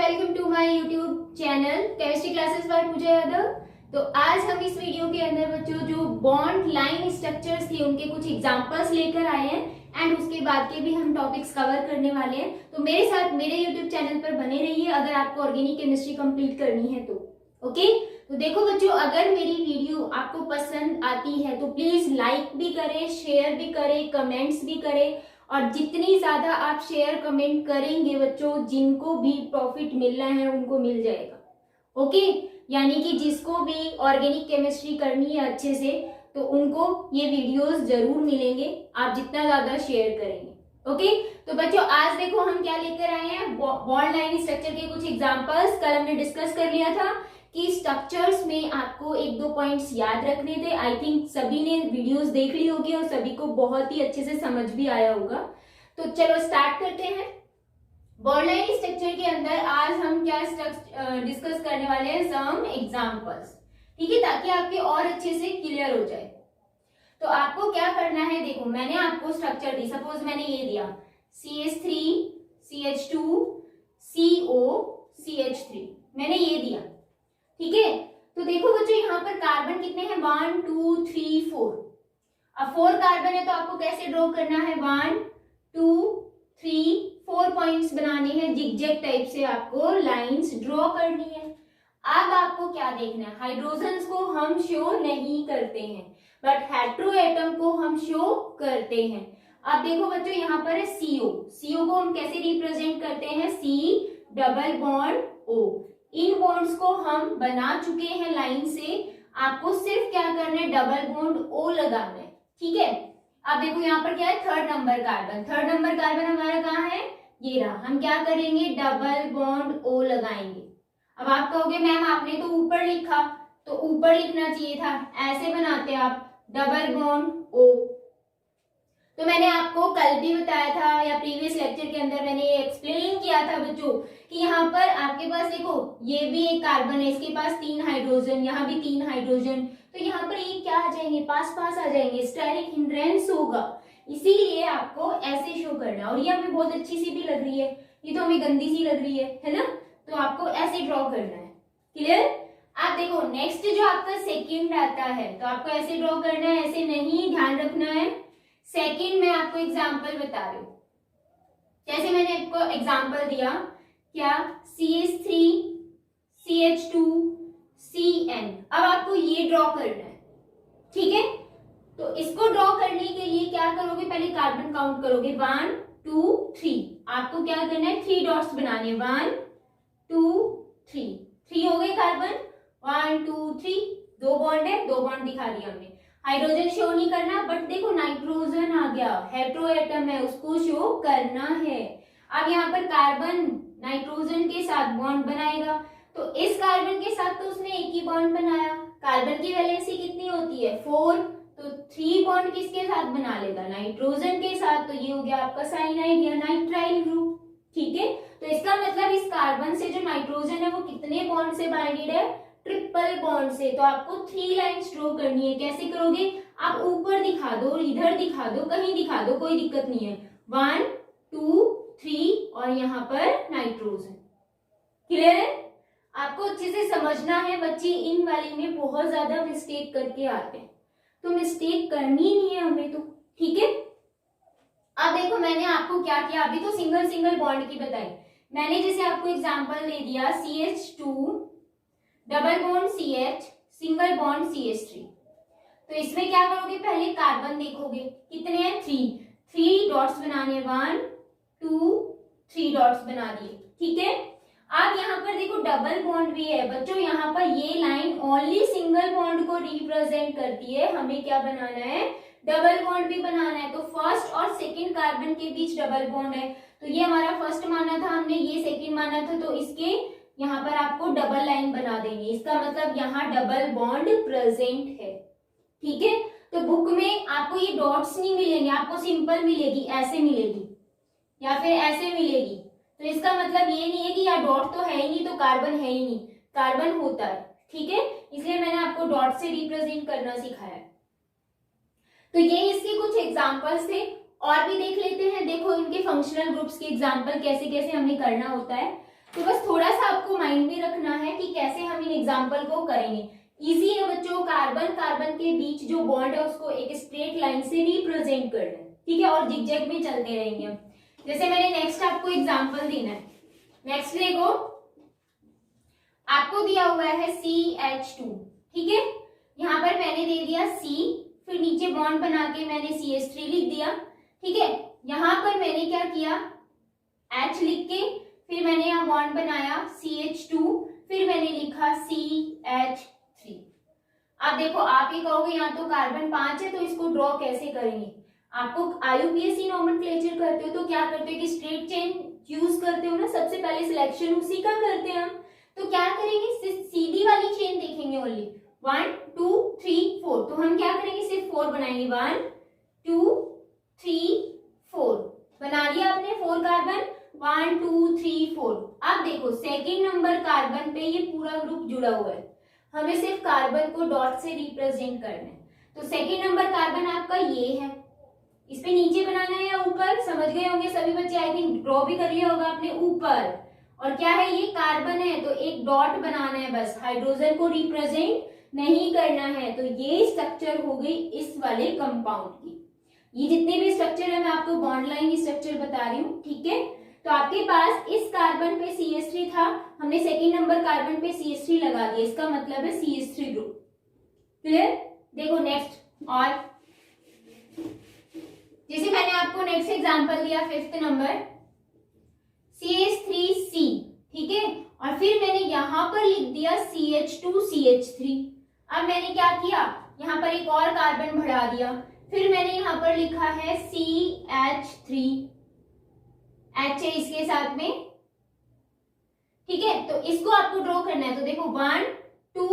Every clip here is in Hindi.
Welcome to my YouTube channel chemistry classes by Pooja Yadav. तो आज हम इस वीडियो के अंदर बच्चों जो बॉन्ड लाइन स्ट्रक्चर्स थी उनके कुछ एग्जांपल्स लेकर आए हैं एंड उसके बाद के भी हम टॉपिक्स कवर करने वाले हैं। तो मेरे साथ मेरे यूट्यूब चैनल पर बने रहिए अगर आपको ऑर्गेनिक केमिस्ट्री कंप्लीट करनी है तो। ओके, तो देखो बच्चों, अगर मेरी वीडियो आपको पसंद आती है तो प्लीज लाइक भी करें, शेयर भी करें, कमेंट्स भी करें। और जितनी ज्यादा आप शेयर कमेंट करेंगे बच्चों, जिनको भी प्रॉफिट मिलना है उनको मिल जाएगा। ओके, यानी कि जिसको भी ऑर्गेनिक केमिस्ट्री करनी है अच्छे से तो उनको ये वीडियोस जरूर मिलेंगे, आप जितना ज्यादा शेयर करेंगे। ओके, तो बच्चों आज देखो हम क्या लेकर आए हैं, बॉन्ड लाइन स्ट्रक्चर के कुछ एग्जांपल्स। कल हमने डिस्कस कर लिया था कि स्ट्रक्चर्स में आपको एक दो पॉइंट्स याद रखने थे। आई थिंक सभी ने वीडियोस देख ली होगी और सभी को बहुत ही अच्छे से समझ भी आया होगा। तो चलो स्टार्ट करते हैं। बॉन्ड लाइन स्ट्रक्चर के अंदर आज हम क्या डिस्कस करने वाले हैं, सम एग्जांपल्स। ठीक है, ताकि आपके और अच्छे से क्लियर हो जाए। तो आपको क्या करना है, देखो मैंने आपको स्ट्रक्चर दी, सपोज मैंने ये दिया CH3 CH2 CO CH3, मैंने ये दिया। ठीक है, तो देखो बच्चों यहाँ पर कार्बन कितने हैं, 1 2 3 4। अब 4 कार्बन है तो आपको कैसे ड्रॉ करना है, 1 2 3 4 पॉइंट्स बनाने हैं, जिगजैग टाइप से आपको लाइंस ड्रॉ करनी है। अब आपको क्या देखना है, हाइड्रोजन्स को हम शो नहीं करते हैं बट हेटेरो एटम को हम शो करते हैं। अब देखो बच्चों यहाँ पर है CO को हम कैसे रिप्रेजेंट करते हैं, C डबल बॉन्ड O। इन बॉन्ड्स को हम बना चुके हैं लाइन से, आपको सिर्फ क्या करना है, डबल बॉन्ड O लगाना है। ठीक है, अब देखो यहाँ पर क्या है, थर्ड नंबर कार्बन हमारा कहाँ है, ये रहा। हम क्या करेंगे, डबल बॉन्ड O लगाएंगे। अब आप कहोगे मैम आपने तो ऊपर लिखा, तो ऊपर लिखना चाहिए था, ऐसे बनाते आप डबल बॉन्ड O। तो मैंने आपको कल भी बताया था या प्रीवियस लेक्चर के अंदर मैंने ये एक्सप्लेन किया था बच्चों कि यहाँ पर आपके पास देखो ये भी एक कार्बन है, इसके पास 3 हाइड्रोजन, यहाँ भी 3 हाइड्रोजन, तो यहाँ पर ये क्या आ जाएंगे, पास पास आ जाएंगे, स्टेरिक हिंड्रेंस होगा, इसीलिए आपको ऐसे शो करना। और ये हमें बहुत अच्छी सी भी लग रही है, ये तो हमें गंदी सी लग रही है ना, तो आपको ऐसे ड्रॉ करना है। क्लियर? आप देखो नेक्स्ट जो आपका सेकेंड आता है तो आपको ऐसे ड्रॉ करना है, ऐसे नहीं, ध्यान रखना है। सेकेंड में आपको एग्जाम्पल बता रही हूं, जैसे मैंने आपको एग्जाम्पल दिया क्या, CH3 CH2 CN। अब आपको ये ड्रॉ करना है। ठीक है, तो इसको ड्रॉ करने के लिए क्या करोगे, पहले कार्बन काउंट करोगे, 1 2 3। आपको क्या करना है, 3 डॉट्स बनाने, 1 2 3 हो गए कार्बन, 1 2 3, 2 बॉन्ड है, 2 बॉन्ड दिखा दिया हमने। हाइड्रोजन शो नहीं करना, बट देखो नाइट्रोजन आ गया, हेटेरो एटम है, उसको शो करना है। अब यहाँ पर कार्बन नाइट्रोजन के साथ बॉन्ड बनाएगा, तो इस कार्बन के साथ तो उसने एक ही बॉन्ड बनाया। कार्बन की वैलेंसी कितनी होती है, 4, तो 3 बॉन्ड किसके साथ बना लेगा, नाइट्रोजन के साथ, तो ये हो गया आपका साइनाइड या नाइट्राइल ग्रुप। ठीक है, तो इसका मतलब इस कार्बन से जो नाइट्रोजन है वो कितने बॉन्ड से बाइंडेड है, ट्रिपल बॉन्ड से। तो आपको 3 लाइंस ड्रॉ करनी है। कैसे करोगे, आप ऊपर दिखा दो, इधर दिखा दो, कहीं दिखा दो, कोई दिक्कत नहीं है, 1 2 3 और यहाँ पर नाइट्रोजन। क्लियर है? आपको अच्छे से समझना है, बच्चे इन वाली में बहुत ज्यादा मिस्टेक करके आते हैं, तो मिस्टेक करनी नहीं है हमें तो। ठीक है, अब देखो मैंने आपको क्या किया, अभी तो सिंगल सिंगल बॉन्ड की बताई मैंने, जैसे आपको एग्जांपल दे दिया CH2 double bond CH single bond CH3। तो इसमें क्या करोगे, पहले कार्बन देखोगे कितने हैं, 3 डॉट्स बनाने, 1 2 3 डॉट्स बना दिए। ठीक है, अब यहाँ पर देखो डबल बॉन्ड भी है बच्चों, यहाँ पर ये लाइन ओनली सिंगल बॉन्ड को रिप्रेजेंट करती है, हमें क्या बनाना है, डबल बॉन्ड भी बनाना है। तो फर्स्ट और सेकंड कार्बन के बीच डबल बॉन्ड है, तो ये हमारा फर्स्ट माना था हमने, ये सेकंड माना था, तो इसके यहाँ पर आपको डबल लाइन बना देंगे, इसका मतलब यहाँ डबल बॉन्ड प्रेजेंट है। ठीक है, तो बुक में आपको ये डॉट्स नहीं मिलेंगे, आपको सिंपल मिलेगी, ऐसे मिलेगी या फिर ऐसे मिलेगी। तो इसका मतलब ये नहीं है कि यार डॉट तो है ही नहीं तो कार्बन है ही नहीं, कार्बन होता है। ठीक है, इसलिए मैंने आपको डॉट से रिप्रेजेंट करना सिखाया। तो ये इसके कुछ एग्जांपल्स थे, और भी देख लेते हैं। देखो इनके फंक्शनल ग्रुप्स के एग्जांपल कैसे कैसे हमें करना होता है। तो बस थोड़ा सा आपको माइंड में रखना है कि कैसे हम इन एग्जाम्पल को करेंगे। इजी है बच्चों, कार्बन कार्बन के बीच जो बॉन्ड है उसको एक स्ट्रेट लाइन से रिप्रेजेंट करना है, ठीक है, और जिगजैग में चलते रहेंगे। जैसे मैंने नेक्स्ट आपको एग्जाम्पल देना है। नेक्स्ट देखो, आपको दिया हुआ है CH2, ठीक है, यहाँ पर मैंने दे दिया C, फिर नीचे बॉन्ड बना के मैंने CH3 लिख दिया, ठीक है। यहाँ पर मैंने क्या किया, H लिख के फिर मैंने यहाँ बॉन्ड बनाया CH2, फिर मैंने लिखा CH3। अब देखो आप ये कहोगे यहाँ तो कार्बन 5 है तो इसको ड्रॉ कैसे करेंगे। आपको IUPAC नॉमेनक्लेचर करते हो तो क्या करते हो कि स्ट्रेट चेन यूज करते हो ना, सबसे पहले सिलेक्शन उसी का करते हैं हम। तो क्या करेंगे, सीधी वाली चेन देखेंगे ओनली 1 2 3 4, तो हम क्या करेंगे सिर्फ 4 बनाएंगे, 1 2 3 4 बना दिया आपने 4 कार्बन, 1 2 3 4। अब देखो सेकेंड नंबर कार्बन पे ये पूरा ग्रुप जुड़ा हुआ है, हमें सिर्फ कार्बन को डॉट से रिप्रेजेंट करना है। तो सेकेंड नंबर कार्बन आपका ये है, इस पे नीचे बनाना है या ऊपर, समझ गए होंगे सभी बच्चे, आई थिंक ड्रॉ भी कर लिया होगा आपने ऊपर। और क्या है, ये कार्बन है तो एक डॉट बनाना है बस, हाइड्रोजन को रिप्रेजेंट नहीं करना है। तो ये स्ट्रक्चर हो गई इस वाले कंपाउंड की। ये जितने भी स्ट्रक्चर है मैं आपको बॉन्ड लाइन स्ट्रक्चर बता रही हूँ, ठीक है। तो आपके पास इस कार्बन पे CH3 था, हमने सेकेंड नंबर कार्बन पे CH3 लगा दिया, इसका मतलब है CH3 ग्रुप। क्लियर। देखो नेक्स्ट, और जैसे मैंने आपको नेक्स्ट एग्जांपल दिया 5th नंबर CH3C, ठीक है, और फिर मैंने यहाँ पर लिख दिया CH2CH3। अब मैंने क्या किया, यहाँ पर एक और कार्बन बढ़ा दिया, फिर मैंने यहाँ पर लिखा है CH3, H है इसके साथ में, ठीक है। तो इसको आपको ड्रॉ करना है, तो देखो 1 2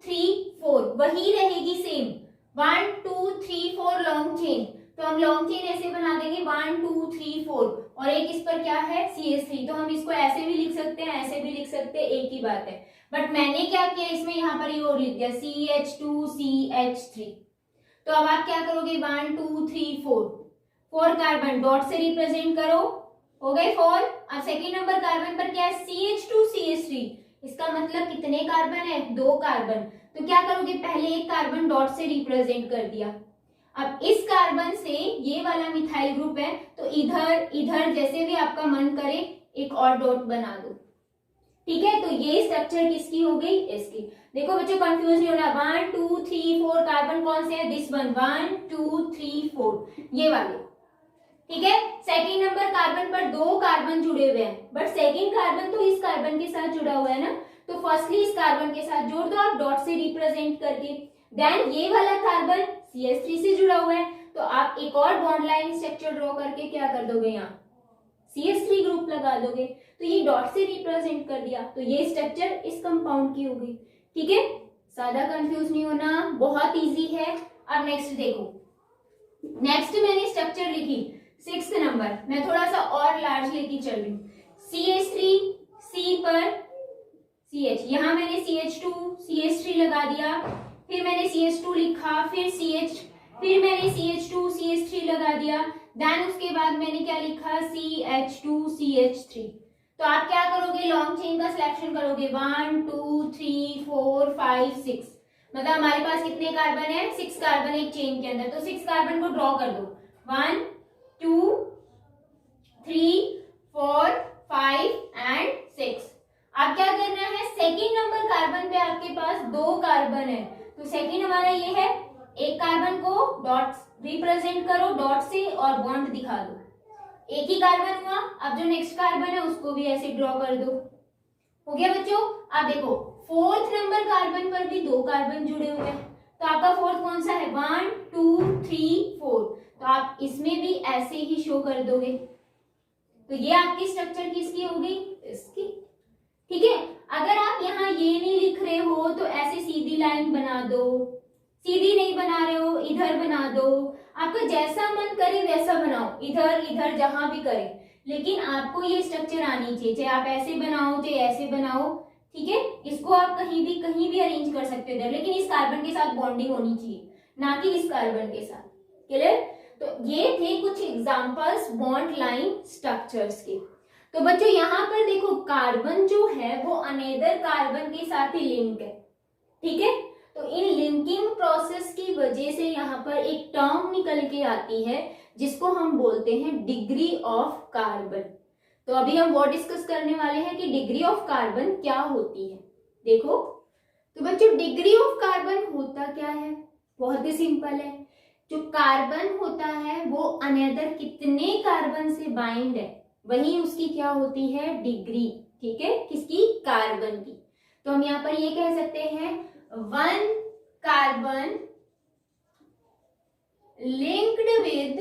3 4 वही रहेगी सेम, 1 2 3 4 लॉन्ग चेन। तो हम लॉन्ग चेन ऐसे बना देंगे 1 2 3 4, और एक इस पर क्या है CH3, तो हम इसको ऐसे भी लिख सकते हैं, ऐसे भी लिख सकते हैं, एक ही बात है। बट मैंने क्या किया इसमें, यहाँ पर ये और लिख दिया CH2CH3। तो अब आप क्या करोगे, 1 2 3 4 कार्बन डॉट से रिप्रेजेंट करो, हो गए 4। अब सेकेंड नंबर कार्बन पर क्या है CH2CH3, इसका मतलब कितने कार्बन है, 2 कार्बन। तो क्या करोगे, पहले एक कार्बन डॉट से रिप्रेजेंट कर दिया। अब इस कार्बन से ये वाला मिथाइल ग्रुप है तो इधर इधर जैसे भी आपका मन करे एक और डॉट बना दो, ठीक है। तो ये स्ट्रक्चर किसकी हो गई, इसकी। देखो बच्चों कंफ्यूज नहीं होना, 1 2 3 4 कार्बन कौन से है, दिस वन, 1 2 3 4 ये वाले, ठीक है। सेकेंड नंबर कार्बन पर 2 कार्बन जुड़े हुए हैं, बट सेकेंड कार्बन तो इस कार्बन के साथ जुड़ा हुआ है ना, तो फर्स्टली इस कार्बन के साथ जोड़ दो आप डॉट से रिप्रेजेंट करके। देन ये वाला कार्बन CH3 से जुड़ा हुआ है, तो आप एक और बॉन्ड लाइन स्ट्रक्चर ड्रॉ करके क्या कर दोगे, यहाँ CH3 ग्रुप लगा दोगे, तो ये डॉट से रिप्रेजेंट कर दिया, तो ये स्ट्रक्चर इस कंपाउंड की हो गई, ठीक है। ज्यादा कंफ्यूज नहीं होना, बहुत इजी है। अब नेक्स्ट देखो, नेक्स्ट मैंने स्ट्रक्चर लिखी 6th नंबर, मैं थोड़ा सा और लार्ज लेके चल रही हूँ, CH3 C पर CH, यहाँ मैंने CH2CH3 लगा दिया, फिर मैंने CH2 लिखा, फिर मैंने CH2CH3 लगा दिया, देन उसके बाद मैंने क्या लिखा CH2CH3। तो आप क्या करोगे, लॉन्ग चेन का सिलेक्शन करोगे, 1 2 3 4 5 6, मतलब हमारे पास कितने कार्बन है, 6 कार्बन एक चेन के अंदर, तो 6 कार्बन को ड्रॉ कर दो, 1 2 3 4 5 एंड 6। अब क्या करना है, सेकेंड नंबर कार्बन पे आपके पास 2 कार्बन है, तो सेकेंड हमारा ये है, एक कार्बन को डॉट रिप्रेजेंट करो डॉट से और बॉन्ड दिखा दो, एक ही कार्बन हुआ। अब जो नेक्स्ट कार्बन है उसको भी ऐसे ड्रॉ कर दो, हो गया बच्चों। अब देखो 4th नंबर कार्बन पर भी 2 कार्बन जुड़े हुए हैं, तो आपका 4th कौन सा है, 1 2 3 4, तो आप इसमें भी ऐसे ही शो कर दोगे, तो ये आपकी स्ट्रक्चर किसकी हो गई, इसकी, ठीक है। अगर आप यहाँ ये नहीं लिख रहे हो तो ऐसे सीधी लाइन बना दो, सीधी नहीं बना रहे हो इधर बना दो, आपका जैसा मन करे वैसा बनाओ, इधर इधर जहां भी करे, लेकिन आपको ये स्ट्रक्चर आनी चाहिए, चाहे आप ऐसे बनाओ चाहे ऐसे बनाओ, ठीक है। इसको आप कहीं भी अरेंज कर सकते हो इधर, लेकिन इस कार्बन के साथ बॉन्डिंग होनी चाहिए, ना कि इस कार्बन के साथ, क्लियर। तो ये थे कुछ एग्जांपल्स बॉन्ड लाइन स्ट्रक्चर्स के। तो बच्चों यहाँ पर देखो कार्बन वो अनेदर कार्बन के साथ ही लिंक है, ठीक है। तो इन लिंकिंग प्रोसेस की वजह से यहाँ पर एक टर्म निकल के आती है जिसको हम बोलते हैं डिग्री ऑफ कार्बन। तो अभी हम वो डिस्कस करने वाले हैं कि डिग्री ऑफ कार्बन क्या होती है। देखो तो बच्चों, डिग्री ऑफ कार्बन होता क्या है, बहुत ही सिंपल है। जो कार्बन होता है वो अनदर कितने कार्बन से बाइंड है, वही उसकी क्या होती है, डिग्री, ठीक है, किसकी, कार्बन की। तो हम यहाँ पर ये कह सकते हैं one carbon linked with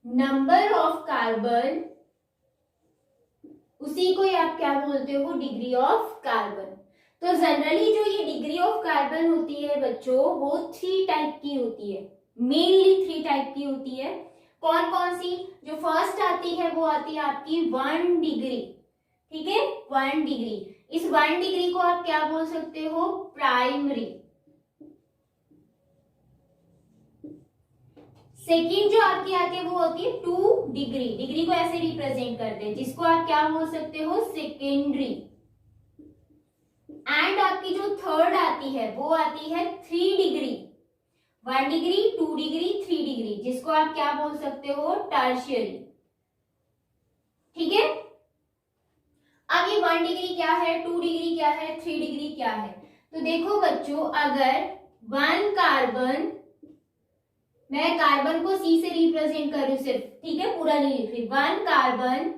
number of carbon, उसी को आप क्या बोलते हो, डिग्री ऑफ कार्बन। तो जनरली जो ये डिग्री ऑफ कार्बन होती है बच्चों, वो 3 टाइप की होती है, मेनली 3 टाइप की होती है। कौन कौन सी, जो फर्स्ट आती है वो आती है आपकी 1 डिग्री, ठीक है, 1 डिग्री। इस 1 डिग्री को आप क्या बोल सकते हो, प्राइमरी। सेकेंड जो आपकी आती है वो होती है 2 डिग्री, डिग्री को ऐसे रिप्रेजेंट करते हैं, जिसको आप क्या बोल सकते हो, सेकेंडरी। एंड आपकी जो थर्ड आती है वो आती है 3 डिग्री, 1 डिग्री, 2 डिग्री, 3 डिग्री, जिसको आप क्या बोल सकते हो, टर्शियरी, ठीक है। अब ये 1 डिग्री क्या है, 2 डिग्री क्या है, 3 डिग्री क्या है। तो देखो बच्चों, अगर 1 कार्बन, मैं कार्बन को सी से रिप्रेजेंट करूं सिर्फ, ठीक है, पूरा नहीं लिख रही, 1 कार्बन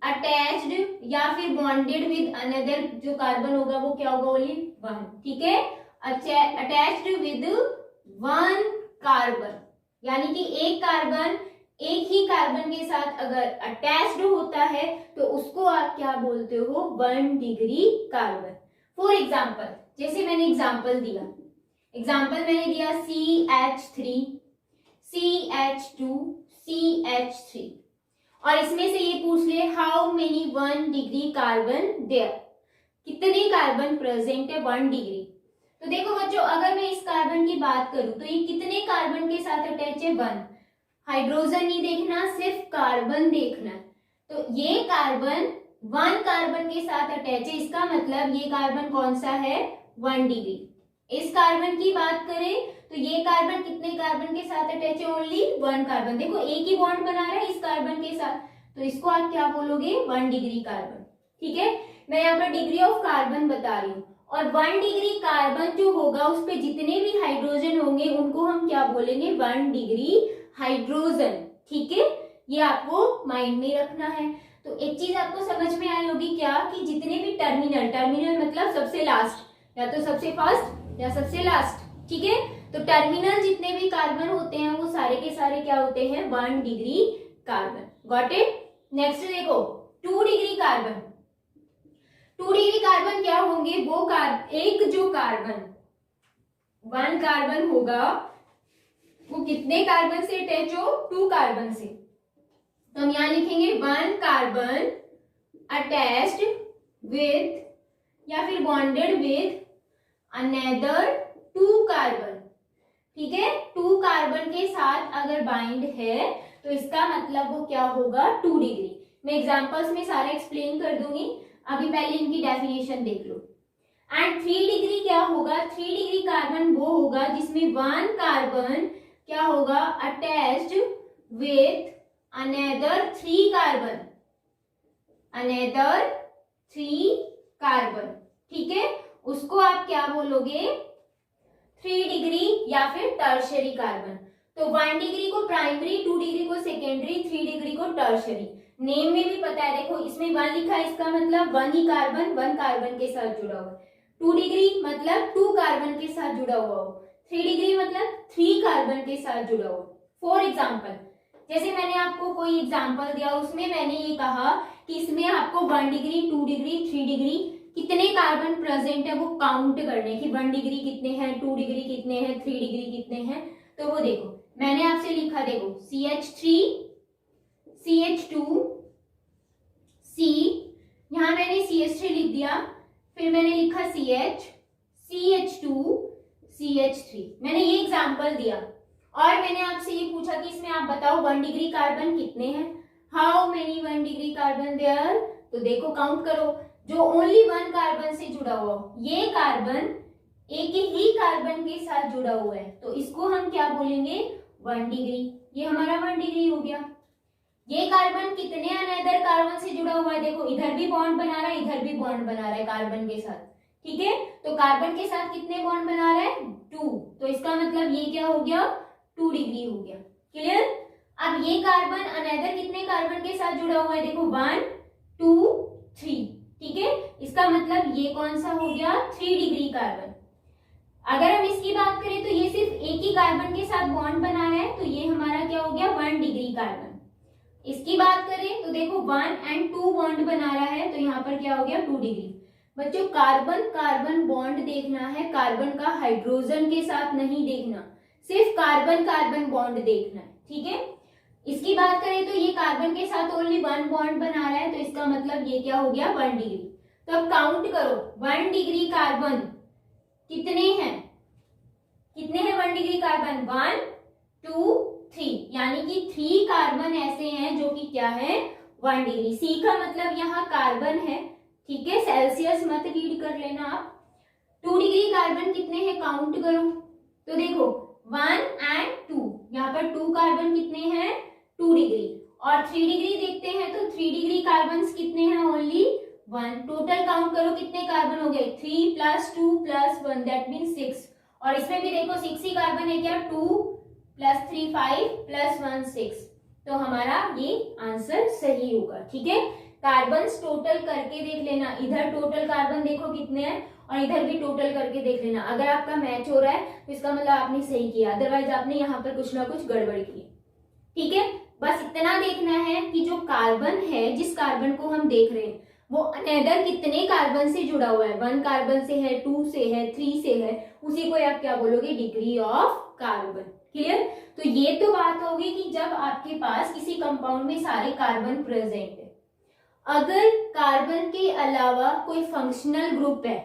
अटैच्ड या फिर बॉन्डेड विद अनदर, जो कार्बन होगा वो क्या होगा, ओनली 1, ठीक है, अटैच्ड विद 1 कार्बन, यानी कि एक कार्बन एक ही कार्बन के साथ अगर अटैच्ड होता है तो उसको आप क्या बोलते हो, 1 डिग्री कार्बन। फॉर एग्जाम्पल, जैसे मैंने एग्जाम्पल दिया, एग्जाम्पल मैंने दिया CH3, CH2, CH3, और इसमें से ये पूछ ले how many 1 degree carbon there, कितने कार्बन प्रेजेंट है 1 डिग्री। तो देखो बच्चों, अगर मैं इस कार्बन की बात करूं तो ये कितने कार्बन के साथ अटैच है, 1। हाइड्रोजन नहीं देखना, सिर्फ कार्बन देखना। तो ये कार्बन 1 कार्बन के साथ अटैच है, इसका मतलब ये कार्बन कौन सा है, 1 डिग्री। इस कार्बन की बात करें तो ये कार्बन कितने कार्बन के साथ अटैच है, ओनली 1 कार्बन। देखो एक ही बॉन्ड बना रहा है इस कार्बन के साथ, तो इसको आप क्या बोलोगे, 1 डिग्री कार्बन, ठीक है। मैं यहाँ पर डिग्री ऑफ कार्बन बता रही हूँ, और 1 डिग्री कार्बन जो होगा उस पे जितने भी हाइड्रोजन होंगे उनको हम क्या बोलेंगे, 1 डिग्री हाइड्रोजन, ठीक है। ये आपको माइंड में रखना है। तो एक चीज आपको समझ में आई होगी क्या, कि जितने भी टर्मिनल, टर्मिनल मतलब सबसे लास्ट, या तो सबसे फर्स्ट या सबसे लास्ट, ठीक है। तो टर्मिनल जितने भी कार्बन होते हैं वो सारे के सारे क्या होते हैं, 1 degree carbon. Got it. Next देखो 2 डिग्री कार्बन। 2 डिग्री कार्बन क्या होंगे, वो एक जो कार्बन 1 कार्बन होगा वो कितने कार्बन से अटैच हो, 2 कार्बन से। तो हम यहां लिखेंगे 1 कार्बन अटैच्ड विथ या फिर बॉन्डेड विथ अनदर 2 कार्बन, ठीक है। 2 कार्बन के साथ अगर बाइंड है तो इसका मतलब वो क्या होगा, 2 डिग्री। मैं एग्जांपल्स में सारा एक्सप्लेन कर दूंगी, अभी पहले इनकी डेफिनेशन देख लो। एंड 3 डिग्री क्या होगा, 3 डिग्री कार्बन वो होगा जिसमें 1 कार्बन क्या होगा, attached with another 3 carbon, another 3 carbon, ठीक है। उसको आप क्या बोलोगे, 3 डिग्री या फिर टर्शियरी कार्बन। तो 1 डिग्री को प्राइमरी, 2 डिग्री को सेकेंडरी, 3 डिग्री को टर्शियरी। नेम में भी पता है, देखो इसमें 1 लिखा है, इसका मतलब 1 ही कार्बन 1 कार्बन के साथ जुड़ा हुआ। 2 डिग्री मतलब 2 कार्बन के साथ जुड़ा हुआ हो, 3 डिग्री मतलब 3 कार्बन के साथ जुड़ा हुआ। फॉर एग्जाम्पल, जैसे मैंने आपको कोई एग्जाम्पल दिया, उसमें मैंने ये कहा कि इसमें आपको 1 डिग्री, 2 डिग्री, 3 डिग्री कितने कार्बन प्रेजेंट है वो काउंट करने की, 1 डिग्री कितने हैं, 2 डिग्री कितने हैं, 3 डिग्री कितने हैं। तो वो देखो मैंने आपसे लिखा, देखो CH3, CH2, C, यहां मैंने CH3 लिख दिया, फिर मैंने लिखा CH, CH2, CH3। मैंने ये एग्जाम्पल दिया और मैंने आपसे ये पूछा कि इसमें आप बताओ 1 डिग्री कार्बन कितने हैं, how many 1 degree carbon there? तो देखो काउंट करो, जो ओनली वन कार्बन से जुड़ा हुआ, ये कार्बन एक ही कार्बन के साथ जुड़ा हुआ है, तो इसको हम क्या बोलेंगे? 1 डिग्री। ये हमारा 1 डिग्री हो गया। ये कार्बन कितने अनदर कार्बन से जुड़ा हुआ है? देखो इधर भी बॉन्ड बना रहा है, इधर भी बॉन्ड बना रहा है कार्बन के साथ, ठीक है। तो कार्बन के साथ कितने बॉन्ड बना रहा है? 2। तो इसका मतलब ये क्या हो गया? 2 डिग्री हो गया। क्लियर? अब ये कार्बन अनदर कितने कार्बन के साथ जुड़ा हुआ है? देखो 1 2 3, ठीक है। इसका मतलब ये कौन सा हो गया? 3 डिग्री कार्बन। अगर हम इसकी बात करें तो ये सिर्फ एक ही कार्बन के साथ बॉन्ड बना रहा है, तो ये हमारा क्या हो गया? 1 डिग्री कार्बन। इसकी बात करें तो देखो 1 और 2 बॉन्ड बना रहा है, तो यहाँ पर क्या हो गया? 2 डिग्री। बच्चों कार्बन कार्बन बॉन्ड देखना है, कार्बन का हाइड्रोजन के साथ नहीं देखना, सिर्फ कार्बन कार्बन बॉन्ड देखना है, ठीक है। इसकी बात करें तो ये कार्बन के साथ ओनली 1 बॉन्ड बना रहा है, तो इसका मतलब ये क्या हो गया? 1 डिग्री। तो अब काउंट करो, 1 डिग्री कार्बन कितने हैं? कितने हैं 1 डिग्री कार्बन? 1 2 3, यानी कि 3 कार्बन ऐसे हैं जो कि क्या है? 1 डिग्री। सी का मतलब यहाँ कार्बन है, ठीक है, सेल्सियस मत रीड कर लेना आप। 2 डिग्री कार्बन कितने हैं? काउंट करो। तो देखो 1 और 2, यहाँ पर 2 कार्बन कितने हैं? 2 डिग्री। और 3 डिग्री देखते हैं तो 3 डिग्री कार्बन कितने हैं? ओनली 1। टोटल काउंट करो कितने कार्बन हो गए? 3 + 2 + 1, दैट मीन 6। और इसमें भी देखो 6 ही कार्बन है क्या? 2 + 3 5 + 1 6। तो हमारा ये आंसर सही होगा, ठीक है। कार्बन टोटल करके देख लेना, इधर टोटल कार्बन देखो कितने हैं और इधर भी टोटल करके देख लेना। अगर आपका मैच हो रहा है तो इसका मतलब आपने सही किया, अदरवाइज आपने यहाँ पर कुछ ना कुछ गड़बड़ की, ठीक है। बस इतना देखना है कि जो कार्बन है, जिस कार्बन को हम देख रहे हैं, वो अनदर कितने कार्बन से जुड़ा हुआ है? 1 कार्बन से है, 2 से है, 3 से है, उसी को आप क्या बोलोगे? Degree of carbon. क्लियर? तो ये तो बात होगी कि जब आपके पास किसी कंपाउंड में सारे कार्बन प्रेजेंट है। अगर कार्बन के अलावा कोई फंक्शनल ग्रुप है,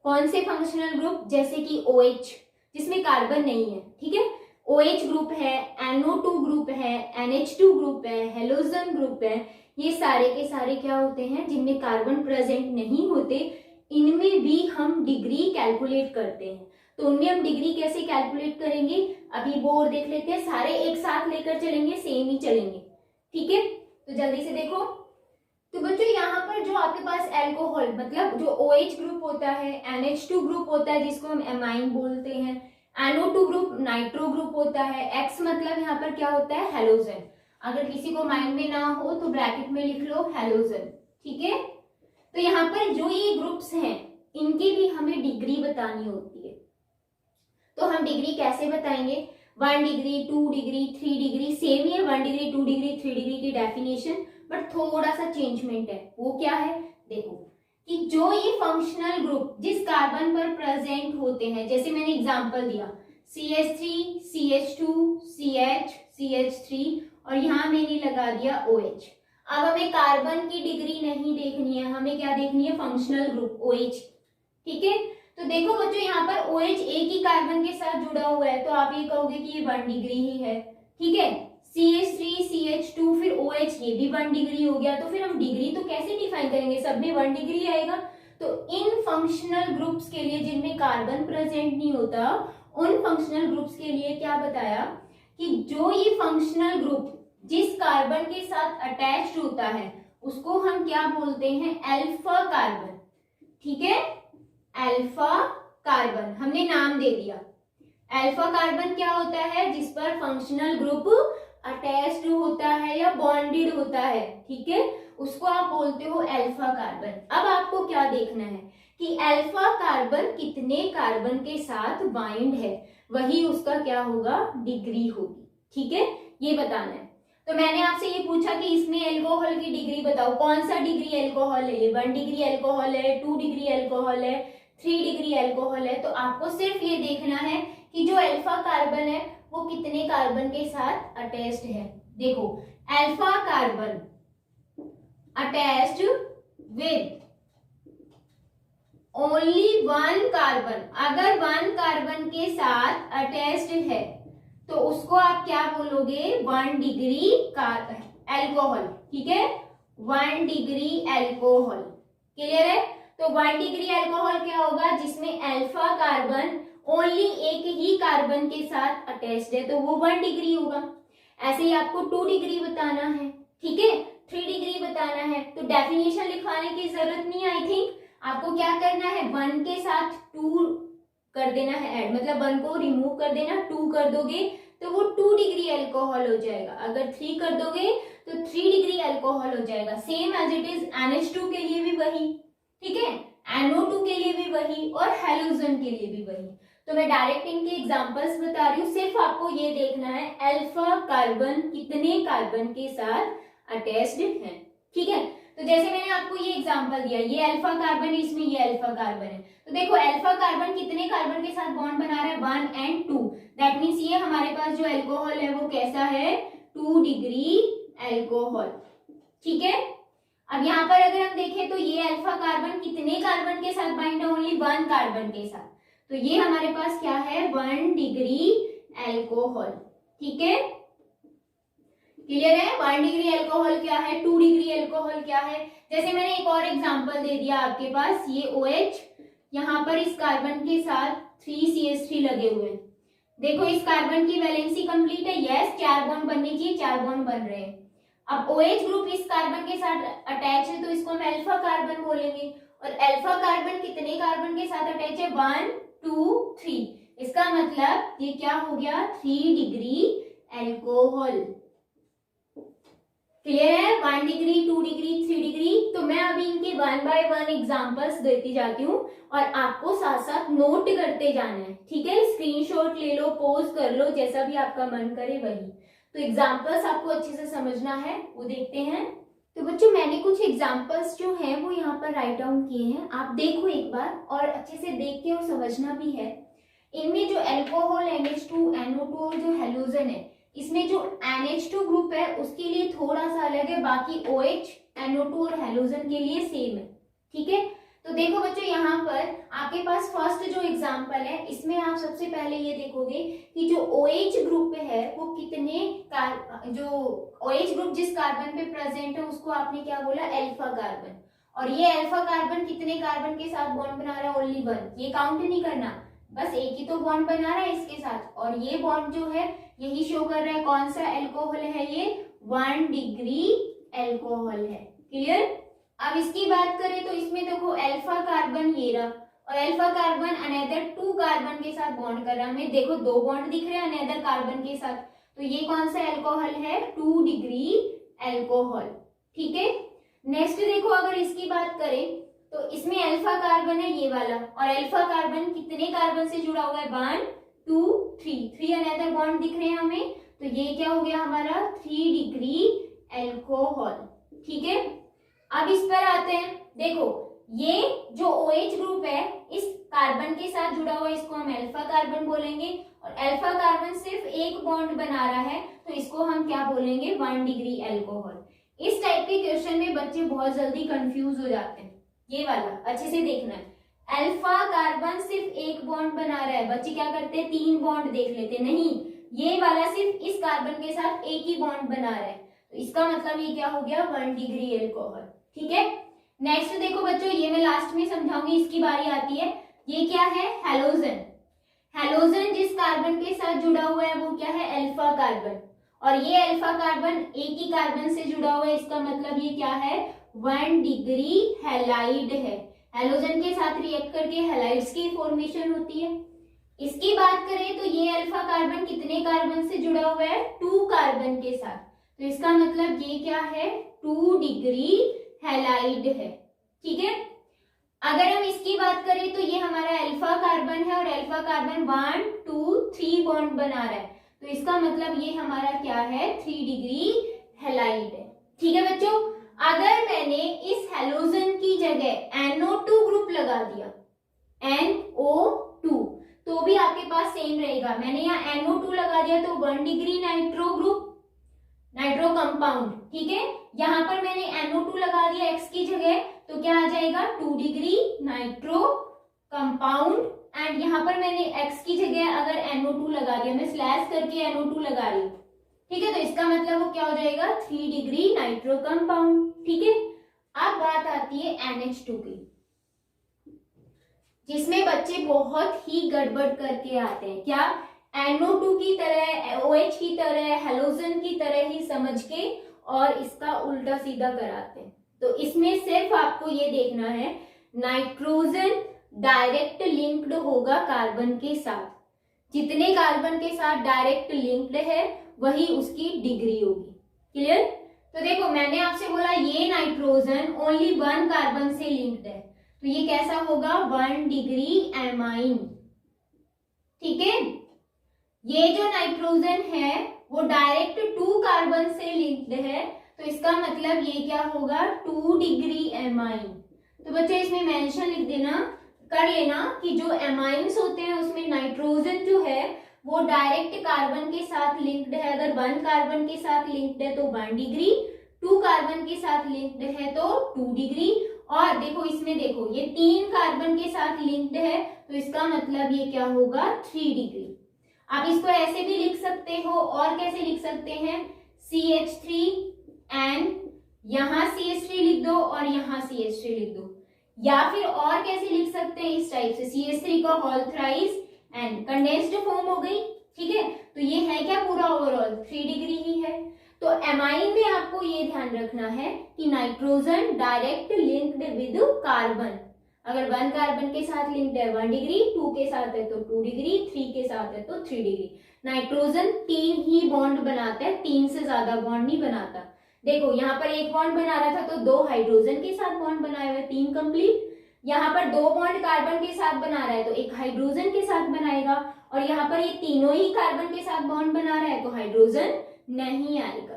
कौन से फंक्शनल ग्रुप? जैसे कि OH जिसमें कार्बन नहीं है, ठीक है, OH ग्रुप है, NO2 ग्रुप है, NH2 ग्रुप है, हेलोजन ग्रुप है, ये सारे के सारे क्या होते हैं? जिनमें कार्बन प्रेजेंट नहीं होते, इनमें भी हम डिग्री कैलकुलेट करते हैं। तो उनमें हम डिग्री कैसे कैलकुलेट करेंगे? अभी वो और देख लेते हैं, सारे एक साथ लेकर चलेंगे, सेम ही चलेंगे, ठीक है। तो जल्दी से देखो। तो बच्चों यहाँ पर जो आपके पास एल्कोहल मतलब जो OH ग्रुप होता है, NH2 ग्रुप होता है जिसको हम एमाइन बोलते हैं, NO2 ग्रुप नाइट्रो ग्रुप होता है, X मतलब यहाँ पर क्या होता है? हेलोजन। अगर किसी को माइंड में ना हो तो ब्रैकेट में लिख लो हेलोजन, ठीक है। तो यहाँ पर जो ये ग्रुप्स हैं इनकी भी हमें डिग्री बतानी होती है। तो हम डिग्री कैसे बताएंगे? 1 डिग्री, 2 डिग्री, 3 डिग्री, सेम ही है 1 डिग्री, 2 डिग्री, 3 डिग्री की डेफिनेशन, बट थोड़ा सा चेंजमेंट है। वो क्या है? देखो कि जो ये फंक्शनल ग्रुप जिस कार्बन पर प्रेजेंट होते हैं, जैसे मैंने एग्जांपल दिया CH3, CH2, CH, CH3 और यहाँ मैंने लगा दिया OH। अब हमें कार्बन की डिग्री नहीं देखनी है, हमें क्या देखनी है? फंक्शनल ग्रुप OH, ठीक है। तो देखो बच्चों यहाँ पर OH एक ही कार्बन के साथ जुड़ा हुआ है, तो आप ये कहोगे कि ये 1 डिग्री ही है, ठीक है। CH3, CH2 फिर OH, ये भी 1 डिग्री हो गया। तो फिर हम डिग्री तो कैसे डिफाइन करेंगे? सब में 1 डिग्री आएगा। तो इन फंक्शनल ग्रुप्स के लिए जिनमें कार्बन प्रेजेंट नहीं होता, उन फंक्शनल ग्रुप्स के लिए क्या बताया कि जो ये फंक्शनल ग्रुप जिस कार्बन के साथ अटैच्ड होता है उसको हम क्या बोलते हैं? अल्फा कार्बन, ठीक है। अल्फा कार्बन हमने नाम दे दिया। अल्फा कार्बन क्या होता है? जिस पर फंक्शनल ग्रुप अटैच्ड होता है या बॉन्डेड होता है, ठीक है, उसको आप बोलते हो अल्फा कार्बन। अब आपको क्या देखना है कि अल्फा कार्बन कितने कार्बन के साथ बाइंड है, वही उसका क्या होगा? डिग्री होगी, ठीक है, ये बताना है। तो मैंने आपसे ये पूछा कि इसमें अल्कोहल की डिग्री बताओ, कौन सा डिग्री अल्कोहल है? 1 डिग्री अल्कोहल है, 2 डिग्री अल्कोहल है, 3 डिग्री अल्कोहल है। तो आपको सिर्फ ये देखना है कि जो अल्फा कार्बन है वो कितने कार्बन के साथ अटैच्ड है। देखो alpha carbon attached with only 1 carbon, अगर 1 कार्बन के साथ अटैच्ड है तो उसको आप क्या बोलोगे? 1 डिग्री अल्कोहल, ठीक है, 1 डिग्री अल्कोहल। क्लियर है? तो 1 डिग्री अल्कोहल क्या होगा, जिसमें अल्फा कार्बन ओनली एक ही कार्बन के साथ अटैच्ड है, तो वो 1 डिग्री होगा। ऐसे ही आपको 2 डिग्री बताना है, ठीक है, 3 डिग्री बताना है, तो डेफिनेशन लिखवाने की जरूरत नहीं। आई थिंक आपको क्या करना है, 1 के साथ 2 कर देना है ऐड, मतलब 1 को रिमूव कर देना, 2 कर दोगे तो वो 2 डिग्री अल्कोहल हो जाएगा। अगर 3 कर दोगे तो 3 डिग्री अल्कोहल हो जाएगा। Same as it is NH2 के लिए भी वही, ठीक है, NO2 के लिए भी वही और हेलोजन के लिए भी वही। तो मैं डायरेक्ट इनके एग्जांपल्स बता रही हूँ, सिर्फ आपको ये देखना है अल्फा कार्बन कितने कार्बन के साथ अटैच्ड है, ठीक है। तो जैसे मैंने आपको ये एग्जांपल दिया, ये अल्फा कार्बन है, इसमें ये अल्फा कार्बन है, तो देखो अल्फा कार्बन कितने कार्बन के साथ बॉन्ड बना रहा है, 1 and 2। दैट मीन्स ये हमारे पास जो अल्कोहल है वो कैसा है, 2 डिग्री अल्कोहल, ठीक है। अब यहाँ पर अगर हम देखें तो ये अल्फा कार्बन कितने कार्बन के साथ बाइंड है, ओनली 1 कार्बन के साथ, तो ये हमारे पास क्या है, 1 डिग्री अल्कोहल, ठीक है। क्लियर है? 1 डिग्री अल्कोहल क्या है, 2 डिग्री अल्कोहल क्या है। जैसे मैंने एक और एग्जांपल दे दिया आपके पास, ये OH, यहाँ पर इस कार्बन के साथ 3CH3 लगे हुए हैं। देखो इस कार्बन की वैलेंसी कंप्लीट है, यस, 4 बॉन्ड बनने चाहिए, 4 बॉन्ड बन रहे हैं। अब OH ग्रुप इस कार्बन के साथ अटैच है, तो इसको हम अल्फा कार्बन बोलेंगे। और अल्फा कार्बन कितने कार्बन के साथ अटैच है, 1 2 3। इसका मतलब ये क्या हो गया, 3 डिग्री अल्कोहल। क्लियर है? 1 डिग्री, 2 डिग्री, 3 डिग्री। तो मैं अभी इनके 1 by 1 एग्जांपल्स देती जाती हूँ और आपको साथ साथ नोट करते जाना है, ठीक है। स्क्रीनशॉट ले लो, पोज कर लो, जैसा भी आपका मन करे वही। तो एग्जांपल्स आपको अच्छे से समझना है, वो देखते हैं। तो बच्चों मैंने कुछ एग्जांपल्स जो हैं वो यहाँ पर राइट डाउन किए हैं, आप देखो एक बार और अच्छे से देख के और समझना भी है। इनमें जो अल्कोहल NH2, NO2 और जो हेलोजन है, इसमें जो NH2 ग्रुप है उसके लिए थोड़ा सा अलग है, बाकी OH, NO2 और हेलोजन के लिए सेम है, ठीक है। तो देखो बच्चों यहाँ पर आपके पास फर्स्ट जो एग्जांपल है, इसमें आप सबसे पहले ये देखोगे कि जो OH ग्रुप है वो कितने जो OH ग्रुप जिस कार्बन पे प्रेजेंट है उसको आपने क्या बोला, अल्फा कार्बन। और ये अल्फा कार्बन कितने कार्बन के साथ बॉन्ड बना रहा है, ओनली 1। ये काउंट नहीं करना, बस एक ही तो बॉन्ड बना रहा है इसके साथ। और ये बॉन्ड जो है यही शो कर रहा है कौन सा अल्कोहल है, ये 1 डिग्री अल्कोहल है। क्लियर? अब इसकी बात करें तो इसमें देखो अल्फा कार्बन ये रहा और अल्फा कार्बन अनदर 2 कार्बन के साथ बॉन्ड कर रहा है। हमें देखो 2 बॉन्ड दिख रहे हैं अनदर कार्बन के साथ, तो ये कौन सा अल्कोहल है, 2 डिग्री अल्कोहल, ठीक है। नेक्स्ट देखो अगर इसकी बात करें तो इसमें अल्फा कार्बन है ये वाला, और अल्फा कार्बन कितने कार्बन से जुड़ा हुआ है, 1 2 3 अनदर बॉन्ड दिख रहे हैं हमें, तो ये क्या हो गया हमारा 3 डिग्री अल्कोहल, ठीक है। अब इस पर आते हैं, देखो ये जो OH ग्रुप है इस कार्बन के साथ जुड़ा हुआ है, इसको हम अल्फा कार्बन बोलेंगे। और अल्फा कार्बन सिर्फ एक बॉन्ड बना रहा है, तो इसको हम क्या बोलेंगे, 1 डिग्री अल्कोहल। इस टाइप के क्वेश्चन में बच्चे बहुत जल्दी कंफ्यूज हो जाते हैं, ये वाला अच्छे से देखना है। अल्फा कार्बन सिर्फ एक बॉन्ड बना रहा है, बच्चे क्या करते हैं 3 बॉन्ड देख लेते हैं, नहीं, ये वाला सिर्फ इस कार्बन के साथ एक ही बॉन्ड बना रहा है, तो इसका मतलब ये क्या हो गया 1 डिग्री अल्कोहल, ठीक है। नेक्स्ट देखो बच्चों, ये मैं लास्ट में समझाऊंगी, इसकी बारी आती है। ये क्या है, हेलोजन। हेलोजन जिस कार्बन के साथ जुड़ा हुआ है वो क्या है, अल्फा कार्बन। और ये अल्फा कार्बन एक ही कार्बन से जुड़ा हुआ है, इसका मतलब ये क्या है, 1 डिग्री हैलाइड है। हेलोजन के साथ रिएक्ट करके हैलाइड्स की फॉर्मेशन होती है। इसकी बात करें तो ये अल्फा कार्बन कितने कार्बन से जुड़ा हुआ है, 2 कार्बन के साथ, तो इसका मतलब ये क्या है, 2 डिग्री हैलाइड है, ठीक है। अगर हम इसकी बात करें तो ये हमारा अल्फा कार्बन है और अल्फा कार्बन 1 2 3 बॉन्ड बना रहा है, तो इसका मतलब ये हमारा क्या है, 3 डिग्री हैलाइड है, ठीक है बच्चों। अगर मैंने इस हेलोजन की जगह NO2 ग्रुप लगा दिया, NO2, तो भी आपके पास सेम रहेगा। मैंने यहाँ NO2 लगा दिया तो 1 degree nitro group, nitro compound, ठीक है। यहाँ पर मैंने NO2 लगा दिया X की जगह, तो क्या आ जाएगा 2 डिग्री नाइट्रो कंपाउंड। एंड यहाँ पर मैंने X की जगह अगर NO2 लगा दिया, मैं स्लैश करके NO2 लगा रही हूँ, ठीक है, तो इसका मतलब वो क्या हो जाएगा 3 डिग्री नाइट्रो कंपाउंड। ठीक है, अब बात आती है NH2 की, जिसमें बच्चे बहुत ही गड़बड़ करके आते हैं। क्या? NO2 की तरह, OH की तरह, हेलोजन की तरह ही समझ के और इसका उल्टा सीधा कराते हैं। तो इसमें सिर्फ आपको ये देखना है, नाइट्रोजन डायरेक्ट लिंक्ड होगा कार्बन के साथ। जितने कार्बन के साथ डायरेक्ट लिंक्ड है वही उसकी डिग्री होगी। क्लियर? तो देखो, मैंने आपसे बोला ये नाइट्रोजन ओनली 1 कार्बन से लिंक्ड है, तो ये कैसा होगा 1 डिग्री एमाइन। ठीक है, ये जो नाइट्रोजन है वो डायरेक्ट 2 कार्बन से लिंक्ड है, तो इसका मतलब ये क्या होगा 2 डिग्री एमाइन। तो बच्चे इसमें मेंशन लिख देना, कर लेना कि जो एमाइंस होते हैं उसमें नाइट्रोजन जो है वो डायरेक्ट कार्बन के साथ लिंक्ड है। अगर 1 कार्बन के साथ लिंक्ड है तो 1 डिग्री, 2 कार्बन के साथ लिंक्ड है तो 2 डिग्री, और देखो इसमें देखो ये 3 कार्बन के साथ लिंक्ड है, तो इसका मतलब ये क्या होगा 3 डिग्री। आप इसको ऐसे भी लिख सकते हो, और कैसे लिख सकते हैं, CH3 एंड यहाँ CH3 लिख दो और यहाँ CH3 लिख दो, या फिर और कैसे लिख सकते हैं इस टाइप से, CH3 का whole thrice and condensed form हो गई। ठीक है, तो ये है क्या पूरा ओवरऑल 3 डिग्री ही है। तो एमाइन में आपको ये ध्यान रखना है कि nitrogen direct linked with carbon, अगर 1 कार्बन के साथ लिंक्ड है 1 डिग्री, 2 के साथ है तो 2 डिग्री, 3 के साथ है तो 3 डिग्री। नाइट्रोजन 3 ही बॉन्ड बनाता है, 3 से ज्यादा बॉन्ड नहीं बनाता। देखो यहाँ पर एक बॉन्ड बना रहा था तो 2 हाइड्रोजन के साथ बॉन्ड बनाए हुए, 3 कंप्लीट। यहाँ पर 2 बॉन्ड कार्बन के साथ बना रहा है तो 1 हाइड्रोजन के साथ बनाएगा, और यहाँ पर ये तीनों ही कार्बन के साथ बॉन्ड बना रहा है तो हाइड्रोजन नहीं आएगा।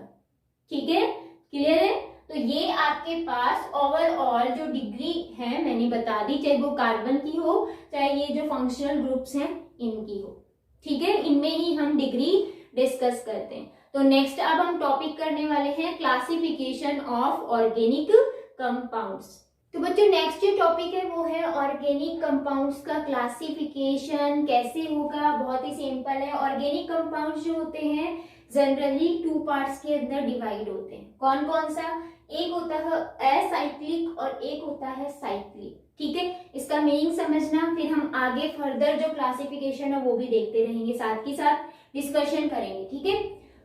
ठीक है, क्लियर है? तो ये आपके पास ओवरऑल जो डिग्री है मैंने बता दी, चाहे वो कार्बन की हो चाहे ये जो फंक्शनल ग्रुप्स हैं इनकी हो। ठीक है, इनमें ही हम डिग्री डिस्कस करते हैं। तो नेक्स्ट अब हम टॉपिक करने वाले हैं क्लासिफिकेशन ऑफ ऑर्गेनिक कंपाउंड्स। तो बच्चों नेक्स्ट जो टॉपिक है वो है ऑर्गेनिक कंपाउंड्स का क्लासिफिकेशन कैसे होगा। बहुत ही सिंपल है। ऑर्गेनिक कंपाउंड्स जो होते हैं जनरली 2 पार्ट्स के अंदर डिवाइड होते हैं। कौन कौन सा? एक होता है असाइक्लिक और एक होता है साइक्लिक। ठीक है, इसका मीनिंग समझना, फिर हम आगे फर्दर जो क्लासिफिकेशन है वो भी देखते रहेंगे, साथ ही साथ डिस्कशन करेंगे। ठीक है,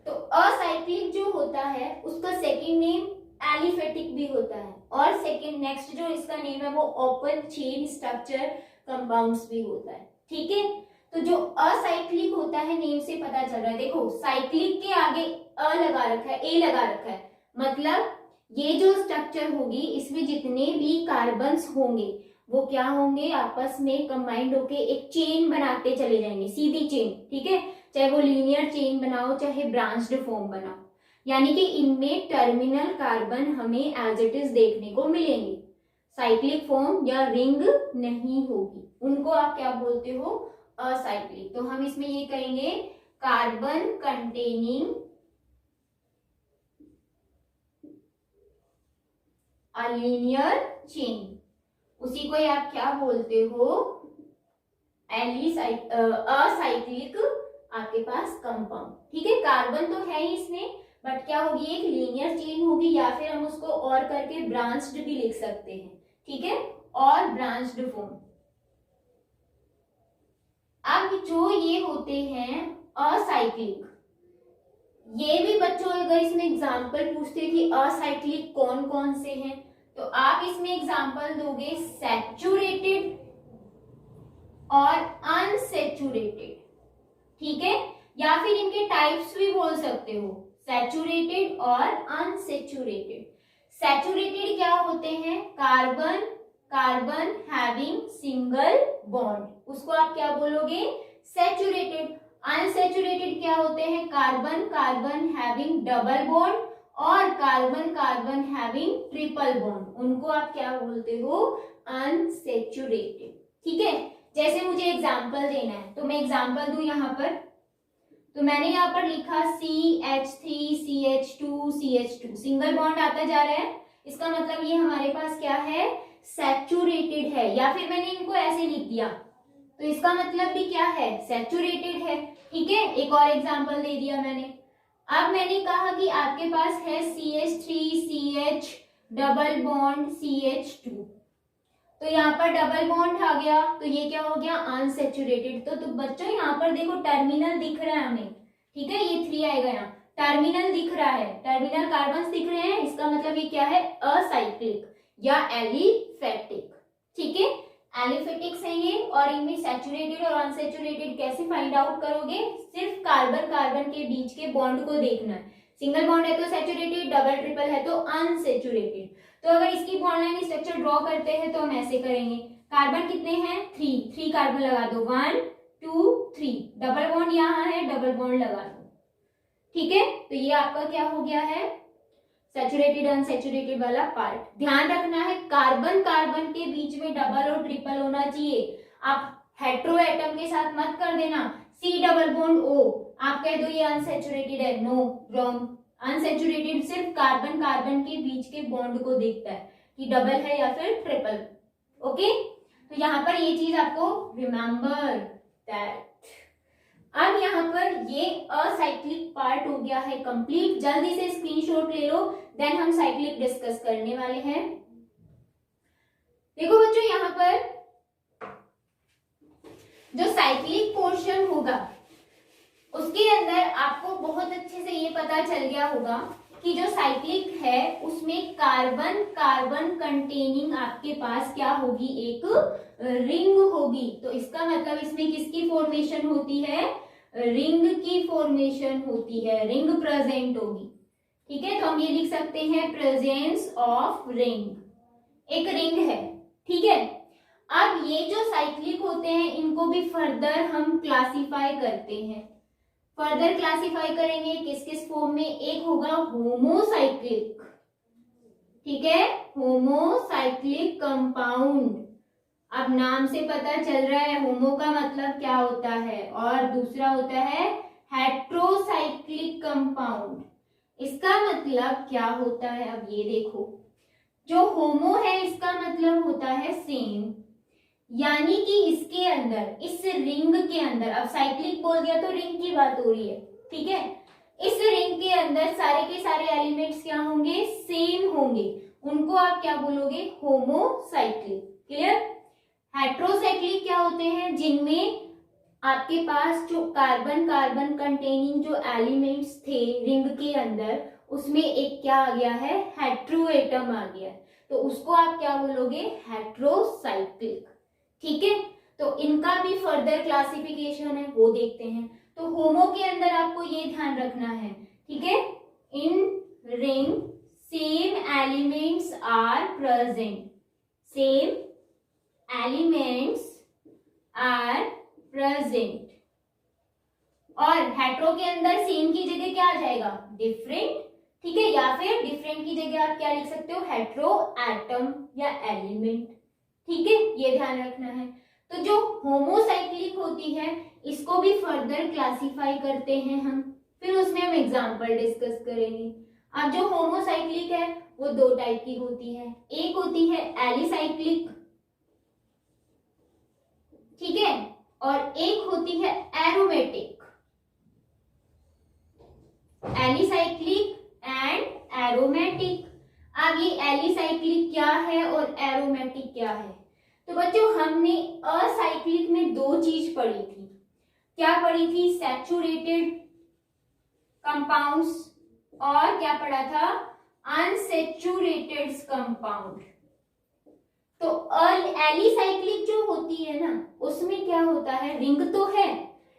तो असाइक्लिक जो होता है उसका सेकंड नेम एलिफेटिक भी होता है, और सेकंड नेक्स्ट जो इसका नेम है वो ओपन चेन स्ट्रक्चर कंपाउंड्स भी होता है। ठीक है, तो जो असाइक्लिक होता है नेम से पता चल रहा है, देखो साइक्लिक के आगे अ लगा रखा है, ए लगा रखा है, मतलब ये जो स्ट्रक्चर होगी इसमें जितने भी कार्बन्स होंगे वो क्या होंगे, आपस में कंबाइंड होके एक चेन बनाते चले जाएंगे, सीधी चेन। ठीक है, चाहे वो लीनियर चेन बनाओ चाहे ब्रांच्ड फॉर्म बनाओ, यानी कि इनमें टर्मिनल कार्बन हमें एज इट इज देखने को मिलेंगे। साइक्लिक फॉर्म या रिंग नहीं होगी, उनको आप क्या बोलते हो, असाइक्लिक। तो हम इसमें ये कहेंगे carbon containing a linear chain, उसी को आप क्या बोलते हो, असाइक्लिक आपके पास कंपाउंड। ठीक है, कार्बन तो है ही इसमें, बट क्या होगी, एक लीनियर चेन होगी, या फिर हम उसको और करके ब्रांच्ड भी लिख सकते हैं। ठीक है, और ब्रांच्ड फॉर्म। अब जो ये होते हैं असाइक्लिक, ये भी बच्चों अगर इसमें एग्जाम्पल पूछते कि असाइक्लिक कौन कौन से हैं, तो आप इसमें एग्जाम्पल दोगे सैचुरेटेड और अनसैचुरेटेड। ठीक है, या फिर इनके टाइप्स भी बोल सकते हो, सैचुरेटेड और अनसैचुरेटेड। सैचुरेटेड क्या होते हैं, carbon carbon having single bond, उसको आप क्या बोलोगे, सैचुरेटेड। अनसैचुरेटेड क्या होते हैं, carbon carbon having double bond और carbon carbon having triple bond, उनको आप क्या बोलते हो, अनसैचुरेटेड। ठीक है, जैसे मुझे एग्जाम्पल देना है तो मैं एग्जाम्पल दूं यहाँ पर, तो मैंने यहाँ पर लिखा CH3 CH2 CH2, single bond आता जा रहा है, इसका मतलब ये हमारे पास क्या है, सैचुरेटेड है। या फिर मैंने इनको ऐसे लिख दिया तो इसका मतलब भी क्या है, सैचुरेटेड है। ठीक है, एक और एग्जाम्पल दे दिया मैंने, अब मैंने कहा कि आपके पास है CH3CH डबल बॉन्ड CH2, तो यहाँ पर डबल बॉन्ड आ गया, तो ये क्या हो गया अनसेचुरेटेड। तो बच्चों यहाँ पर देखो टर्मिनल दिख रहा है हमें, ठीक है, ये 3 आएगा, यहाँ टर्मिनल दिख रहा है, टर्मिनल कार्बन दिख रहे हैं, इसका मतलब ये क्या है असाइक्लिक या एलिफेटिक, ठीक है, एलिफेटिक सही है। और इनमें सैचुरेटेड और अनसैचुरेटेड कैसे फाइंड आउट करोगे, सिर्फ कार्बन कार्बन के बीच के बॉन्ड को देखना है, सिंगल बॉन्ड है तो सैचुरेटेड, डबल ट्रिपल है तो अनसैचुरेटेड। तो अगर इसकी बॉन्ड लाइन स्ट्रक्चर ड्रॉ करते हैं तो हम ऐसे करेंगे, कार्बन कितने हैं 3 कार्बन लगा दो 1 2 3, डबल बॉन्ड यहाँ है, डबल बॉन्ड लगा दो, ठीक है। तो ये आपका क्या हो गया है सैचुरेटेड अनसैचुरेटेड वाला पार्ट। ध्यान रखना है कार्बन कार्बन के बीच में डबल और ट्रिपल होना चाहिए, आप हेट्रो एटम के साथ मत कर देना C डबल बॉन्ड O, आप कह दो ये अनसैचुरेटेड है, नो रॉन्ग। अनसैचुरेटेड सिर्फ कार्बन कार्बन के बीच के बॉन्ड को देखता है कि डबल है या फिर ट्रिपल, ओके। तो यहाँ पर ये चीज आपको रिमेंबर दैट। अब यहाँ पर ये असाइक्लिक पार्ट हो गया है कंप्लीट, जल्दी से स्क्रीनशॉट ले लो, देन हम साइक्लिक डिस्कस करने वाले हैं। देखो बच्चों यहाँ पर जो साइक्लिक पोर्शन होगा उसके अंदर आपको बहुत अच्छे से ये पता चल गया होगा कि जो साइक्लिक है उसमें कार्बन कार्बन कंटेनिंग आपके पास क्या होगी, एक रिंग होगी। तो इसका मतलब इसमें किसकी फॉर्मेशन होती है, रिंग की फॉर्मेशन होती है, रिंग प्रेजेंट होगी, ठीक है। तो हम ये लिख सकते हैं प्रेजेंस ऑफ रिंग, एक रिंग है, ठीक है। अब ये जो साइक्लिक होते हैं इनको भी फर्दर हम क्लासिफाई करते हैं, फर्दर क्लासिफाई करेंगे किस किस फॉर्म में, एक होगा होमोसाइक्लिक, ठीक है, होमोसाइक्लिक कंपाउंड। अब नाम से पता चल रहा है होमो का मतलब क्या होता है, और दूसरा होता है हेट्रोसाइक्लिक कंपाउंड, इसका मतलब क्या होता है। अब ये देखो जो होमो है इसका मतलब होता है सेम, यानी कि इसके अंदर इस रिंग के अंदर, अब साइक्लिक बोल दिया तो रिंग की बात हो रही है, ठीक है, इस रिंग के अंदर सारे के सारे एलिमेंट्स क्या होंगे, सेम होंगे, उनको आप क्या बोलोगे होमोसाइक्लिक, क्लियर। हेट्रोसाइक्लिक क्या होते हैं, जिनमें आपके पास जो कार्बन कार्बन कंटेनिंग जो एलिमेंट्स थे रिंग के अंदर उसमें एक क्या आ गया है, हेट्रो एटम आ गया, तो उसको आप क्या बोलोगे हेट्रोसाइक्लिक, ठीक है। तो इनका भी फर्दर क्लासिफिकेशन है वो देखते हैं। तो होमो के अंदर आपको ये ध्यान रखना है, ठीक है, in ring same elements are present, same elements are present, और हेट्रो के अंदर सेम की जगह क्या आ जाएगा डिफरेंट, ठीक है, या फिर डिफरेंट की जगह आप क्या लिख सकते हो हेट्रो एटम या एलिमेंट, ठीक है, ये ध्यान रखना है। तो जो होमोसाइक्लिक होती है इसको भी फर्दर क्लासिफाई करते हैं हम, फिर उसमें हम एग्जांपल डिस्कस करेंगे। अब जो होमोसाइक्लिक है वो 2 टाइप की होती है, एक होती है एलिसाइक्लिक, ठीक है, और एक होती है एरोमेटिक, एलिसाइक्लिक एंड एरोमेटिक। अब ये एलिसाइक्लिक क्या है और एरोमेटिक क्या है, तो बच्चों हमने असाइक्लिक में 2 चीज पढ़ी थी, क्या पढ़ी थी, सैचुरेटेड कंपाउंड्स, और क्या पढ़ा था अनसैचुरेटेड कंपाउंड। तो एलिसाइक्लिक जो होती है ना उसमें क्या होता है, रिंग तो है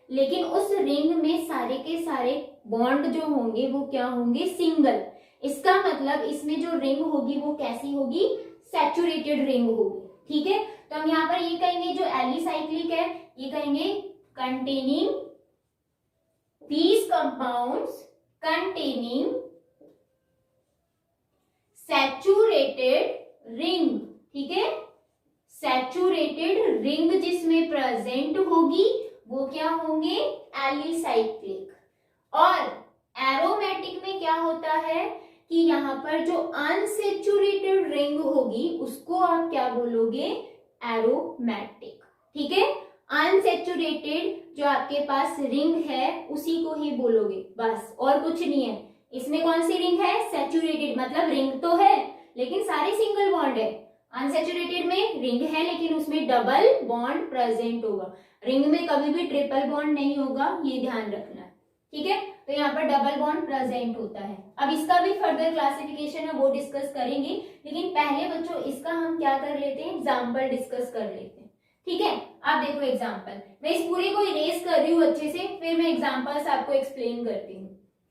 लेकिन उस रिंग में सारे के सारे बॉन्ड जो होंगे वो क्या होंगे सिंगल, इसका मतलब इसमें जो रिंग होगी वो कैसी होगी, सैचुरेटेड रिंग होगी, ठीक है। तो हम यहाँ पर ये कहेंगे जो एलिसाइक्लिक है ये कहेंगे containing these compounds containing saturated ring, ठीक है, सैचुरेटेड रिंग जिसमें प्रेजेंट होगी वो क्या होंगे एलिसाइक्लिक। और एरोमेटिक में क्या होता है कि यहाँ पर जो अनसैचुरेटेड रिंग होगी उसको आप क्या बोलोगे एरोमेटिक, ठीक है। अनसेचुरेटेड जो आपके पास रिंग है उसी को ही बोलोगे, बस और कुछ नहीं है। इसमें कौन सी रिंग है? सैचुरेटेड, मतलब रिंग तो है लेकिन सारे सिंगल बॉन्ड है। अनसैचुरेटेड में रिंग है लेकिन उसमें डबल बॉन्ड प्रेजेंट होगा। रिंग में कभी भी ट्रिपल बॉन्ड नहीं होगा, ये ध्यान रखना है, ठीक है। तो यहाँ पर डबल बॉन्ड प्रेजेंट होता है। अब इसका भी फर्दर क्लासिफिकेशन है, वो डिस्कस करेंगे, लेकिन पहले बच्चों इसका हम क्या कर लेते हैं, एग्जाम्पल डिस्कस कर लेते हैं, ठीक है। आप देखो एग्जाम्पल, मैं इस पूरे को इरेज कर रही हूँ अच्छे से, फिर मैं एग्जाम्पल्स आपको एक्सप्लेन करती हूँ,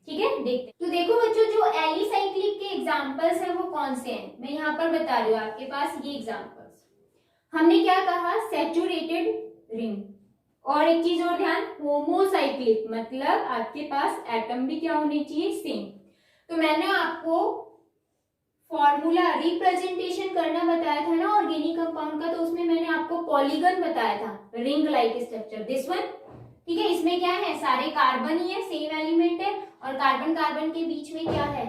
ठीक है। देखते हैं। तो देखो बच्चों, जो एलिसाइक्लिक के एग्जांपल्स हैं वो कौन से हैं, मैं यहाँ पर बता रही हूँ आपके पास ये एग्जांपल्स। हमने क्या कहा? सैचुरेटेड रिंग, और एक चीज और ध्यान, होमोसाइक्लिक, मतलब आपके पास एटम भी क्या होने चाहिए? सेम। तो मैंने आपको फॉर्मूला रिप्रेजेंटेशन करना बताया था ना ऑर्गेनिक कंपाउंड का, तो उसमें मैंने आपको पॉलीगन बताया था, ring like structure, this one, ठीक है। इसमें क्या है? सारे कार्बन ही है, सेम एलिमेंट है, और कार्बन कार्बन के बीच में क्या है?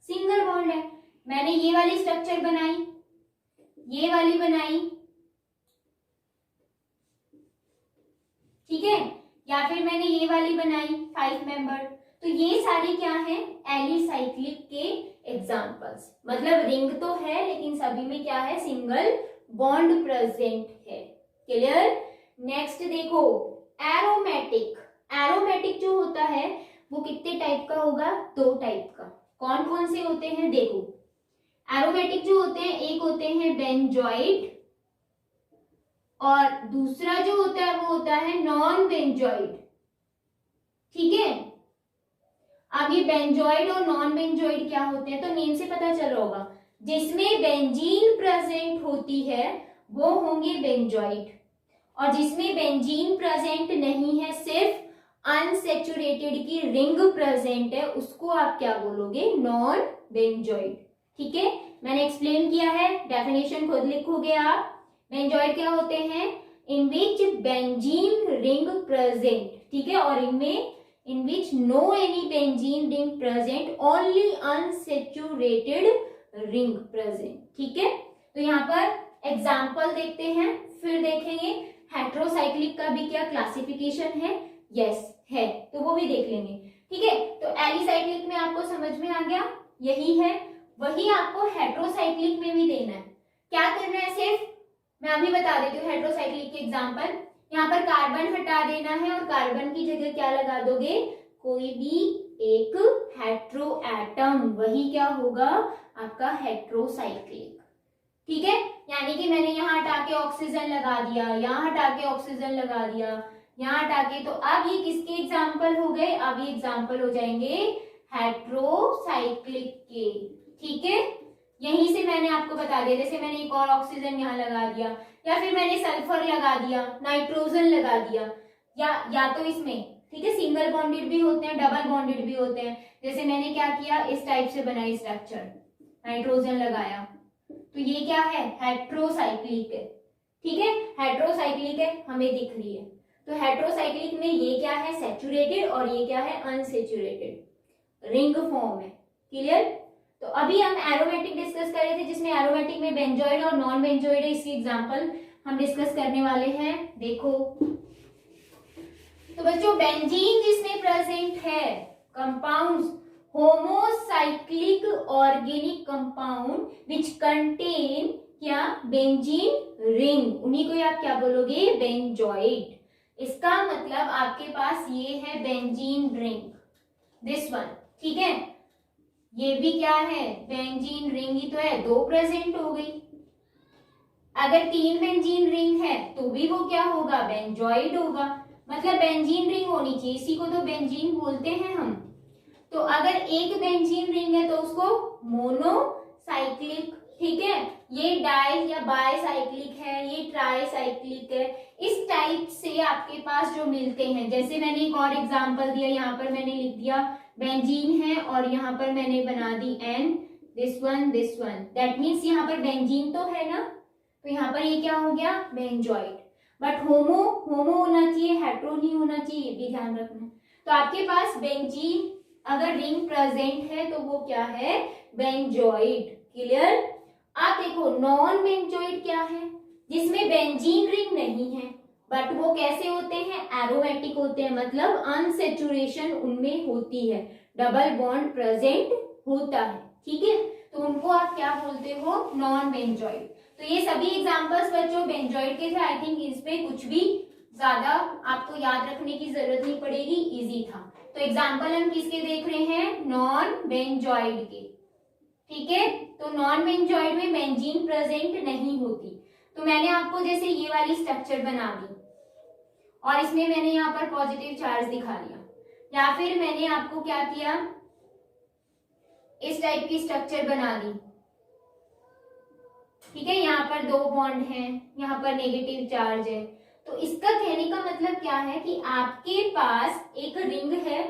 सिंगल बॉन्ड है। मैंने ये वाली स्ट्रक्चर बनाई, ये वाली बनाई, ठीक है, या फिर मैंने ये वाली बनाई 5 मेंबर। तो ये सारी क्या है? एलिसाइक्लिक के एग्जांपल्स, मतलब रिंग तो है लेकिन सभी में क्या है? सिंगल बॉन्ड प्रेजेंट है। क्लियर? नेक्स्ट देखो, एरोमेटिक। एरोमेटिक जो होता है वो कितने टाइप का होगा? 2 टाइप का। कौन कौन से होते हैं? देखो, एरोमेटिक जो होते हैं, एक होते हैं बेंजोइड, और दूसरा जो होता है वो होता है नॉन बेंजोइड, ठीक है। अब ये बेंजोइड और नॉन बेंजोइड क्या होते हैं, तो नेम से पता चल रहा होगा, जिसमें बेंजीन प्रेजेंट होती है वो होंगे बेंजोइड, और जिसमें बेंजीन प्रेजेंट नहीं है, सिर्फ अनसैचुरेटेड की रिंग प्रेजेंट है, उसको आप क्या बोलोगे? नॉन बेंजोइड, ठीक है। मैंने एक्सप्लेन किया है, डेफिनेशन खुद लिखोगे आप। बेंजोइड क्या होते हैं? In which benzene ring present, ठीक है, और इनमें in which no any benzene ring present, only unsaturated ring present, ठीक है। तो यहाँ पर एग्जाम्पल देखते हैं, फिर देखेंगे हेट्रोसाइक्लिक का भी क्या क्लासिफिकेशन है। यस है, तो वो भी देख लेंगे, ठीक है। तो एलिसाइक्लिक में आपको समझ में आ गया, यही है, वही आपको हेट्रोसाइक्लिक में भी देना है। क्या करना है? सिर्फ मैं अभी बता देती हूँ हेट्रोसाइक्लिक के एग्जांपल। यहाँ पर कार्बन हटा देना है और कार्बन की जगह क्या लगा दोगे? कोई भी एक हेट्रो एटम, वही क्या होगा? आपका हेट्रोसाइक्लिक, ठीक है। यानी कि मैंने यहाँ हटा के ऑक्सीजन लगा दिया, यहाँ हटा के ऑक्सीजन लगा दिया, यहाँ हटा के, तो अब ये किसके एग्जाम्पल हो गए? अब ये एग्जाम्पल हो जाएंगे हेट्रोसाइक्लिक के, ठीक है। यहीं से मैंने आपको बता दिया, जैसे मैंने एक और ऑक्सीजन यहाँ लगा दिया, या फिर मैंने सल्फर लगा दिया, नाइट्रोजन लगा दिया, या तो इसमें, ठीक है, सिंगल बॉन्डेड भी होते हैं, डबल बॉन्डेड भी होते हैं। जैसे मैंने क्या किया, इस टाइप से बनाई स्ट्रक्चर, नाइट्रोजन लगाया, तो ये क्या है? हेट्रोसाइक्लिक है, ठीक है, हेट्रोसाइक्लिक है, हमें दिख रही है। तो हेट्रोसाइक्लिक में ये क्या है? सैचुरेटेड, और ये क्या है? अनसैचुरेटेड, रिंग फॉर्म है। क्लियर? तो अभी हम एरोमेटिक डिस्कस कर रहे थे, जिसमें एरोमेटिक में बेंजोइड और नॉन बेंजोइड है, इसकी एग्जांपल हम डिस्कस करने वाले हैं। देखो तो बच्चों, बेंजीन जिसमें प्रेजेंट है, compounds homocyclic organic compound which contain क्या? बेंजीन रिंग, उन्हीं को आप क्या बोलोगे? बेंजोइड। इसका मतलब आपके पास ये है बेंजीन रिंग, दिस वन, ठीक है। ये भी क्या है? बेंजीन रिंग ही तो है, 2 प्रेजेंट हो गई। अगर 3 बेंजीन रिंग है तो भी वो क्या होगा? बेंजोइड होगा, मतलब बेंजीन रिंग होनी चाहिए, इसी को तो बेंजीन बोलते हैं हम। तो अगर एक बेंजीन रिंग है तो उसको मोनोसाइक्लिक, ठीक है। ये डाई या बायसाइक्लिक है, ये ट्राईसाइक्लिक है। इस टाइप से आपके पास जो मिलते हैं, जैसे मैंने एक और एग्जांपल दिया, यहाँ पर मैंने लिख दिया बेंजीन है और यहाँ पर मैंने बना दी एन, दिस वन, दैट मीन्स यहाँ पर बेंजीन तो है ना, तो यहाँ पर ये क्या हो गया? बेंजोइड। बट होमो होना चाहिए, हेट्रो नहीं होना चाहिए, ये भी ध्यान रखना। तो आपके पास बेंजीन अगर रिंग प्रेजेंट है तो वो क्या है? बेंजोइड। क्लियर? आप देखो नॉन बेंजोइड क्या है? जिसमें बेंजीन रिंग नहीं है, बट वो कैसे होते हैं, एरोमेटिक होते हैं, मतलब अनसेचुरेशन उनमें होती है, डबल बॉन्ड प्रेजेंट होता है, ठीक है। तो उनको आप क्या बोलते हो, नॉन बेंजॉइड। तो ये सभी एग्जांपल्स बच्चों बेंजॉइड के थे। आई थिंक इस पे कुछ भी ज्यादा आपको याद रखने की जरूरत नहीं पड़ेगी, इजी था। तो एग्जांपल हम किसके देख रहे हैं, नॉन बेंजॉइड के, ठीक है। तो नॉन बेंजॉइड में बेंजीन प्रेजेंट नहीं होती। तो मैंने आपको जैसे ये वाली स्ट्रक्चर बना दी और इसमें मैंने यहाँ पर पॉजिटिव चार्ज दिखा दिया, या फिर मैंने आपको क्या किया, इस टाइप की स्ट्रक्चर बना दी, ठीक है। यहाँ पर 2 बॉन्ड हैं, यहाँ पर नेगेटिव चार्ज है। तो इसका कहने का मतलब क्या है कि आपके पास एक रिंग है,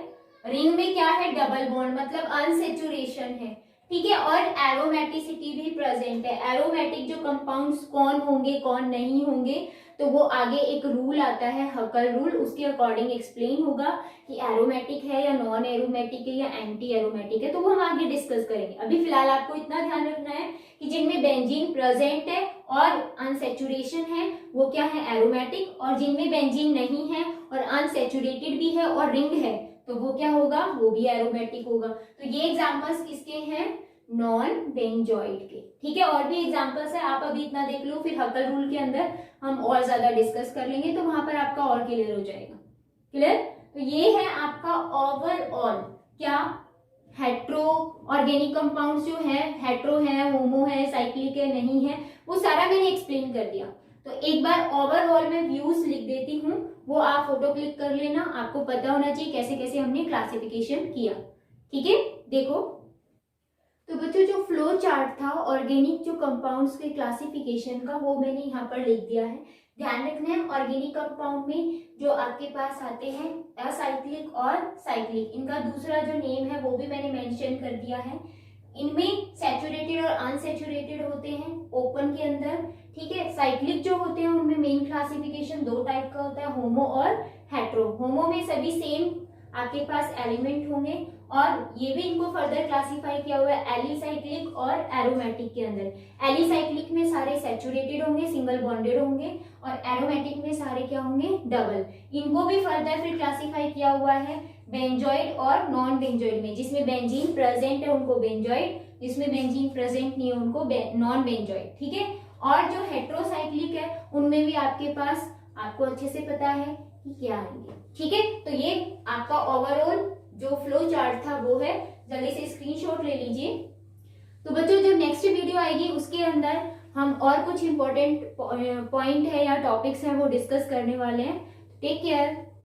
रिंग में क्या है, डबल बॉन्ड, मतलब अनसेचुरेशन है, ठीक है। और एरोमेटिसिटी भी प्रेजेंट है। एरोमेटिक जो कंपाउंड्स कौन होंगे कौन नहीं होंगे, तो वो आगे एक रूल आता है, हकल रूल, उसके अकॉर्डिंग एक्सप्लेन होगा कि एरोमेटिक है या नॉन एरोमेटिक है या एंटी एरोमेटिक है, तो वो हम आगे डिस्कस करेंगे। अभी फिलहाल आपको इतना ध्यान रखना है कि जिनमें बेंजीन प्रेजेंट है और अनसेचुरेशन है वो क्या है, एरोमेटिक, और जिनमें बेंजीन नहीं है और अनसेचुरेटेड भी है और रिंग है तो वो क्या होगा, वो भी एरोमेटिक होगा। तो ये एग्जांपल्स किसके हैं, नॉन बेंजॉइड के, ठीक है। और भी एग्जांपल्स है, आप अभी इतना देख लो, फिर हकल रूल के अंदर हम और ज्यादा डिस्कस कर लेंगे, तो वहां पर आपका और क्लियर हो जाएगा। क्लियर। तो ये है आपका ओवरऑल क्या, हेट्रो ऑर्गेनिक कंपाउंड्स जो है, हेट्रो है, होमो है, साइक्लिक है, नहीं है, वो सारा मैंने एक्सप्लेन कर दिया। तो एक बार ओवरऑल में व्यूज लिख देती हूँ, वो आप फोटो क्लिक कर लेना, आपको पता होना चाहिए कैसे कैसे हमने क्लासिफिकेशन किया, ठीक है। देखो तो बच्चों जो फ्लो चार्ट था ऑर्गेनिक जो कंपाउंड्स के क्लासिफिकेशन का, वो मैंने यहाँ पर लिख दिया है। ध्यान रखना है, ऑर्गेनिक कंपाउंड में जो आपके पास आते हैं असाइक्लिक और साइक्लिक, इनका दूसरा जो नेम है वो भी मैंने मेंशन कर दिया है। इनमें सैचुरेटेड और अनसैचुरेटेड होते हैं ओपन के अंदर, ठीक है। साइक्लिक जो होते हैं उनमें मेन क्लासिफिकेशन 2 टाइप का होता है, होमो और हेट्रो। होमो में सभी सेम आपके पास एलिमेंट होंगे, और ये भी इनको फर्दर क्लासिफाई किया हुआ है एलिसाइक्लिक और एरोमेटिक के अंदर। एलिसाइक्लिक में सारे सैचुरेटेड होंगे, सिंगल बॉन्डेड होंगे, और एरोमेटिक में सारे क्या होंगे, डबल। इनको भी फर्दर फिर क्लासिफाई किया हुआ है बेंजॉइड और नॉन बेंजॉइड में। जिसमें बेंजीन प्रेजेंट है उनको बेंजॉइड, जिसमें बेंजीन प्रेजेंट नहीं है उनको नॉन बेंजॉइड, ठीक है। और जो हेट्रोसाइक्लिक है उनमें भी आपके पास, आपको अच्छे से पता है कि क्या आएंगे, ठीक है। तो ये आपका ओवरऑल जो फ्लो चार्ट था वो है, जल्दी से स्क्रीनशॉट ले लीजिए। तो बच्चों जो नेक्स्ट वीडियो आएगी उसके अंदर हम और कुछ इंपॉर्टेंट पॉइंट है या टॉपिक्स हैं वो डिस्कस करने वाले हैं। Take care.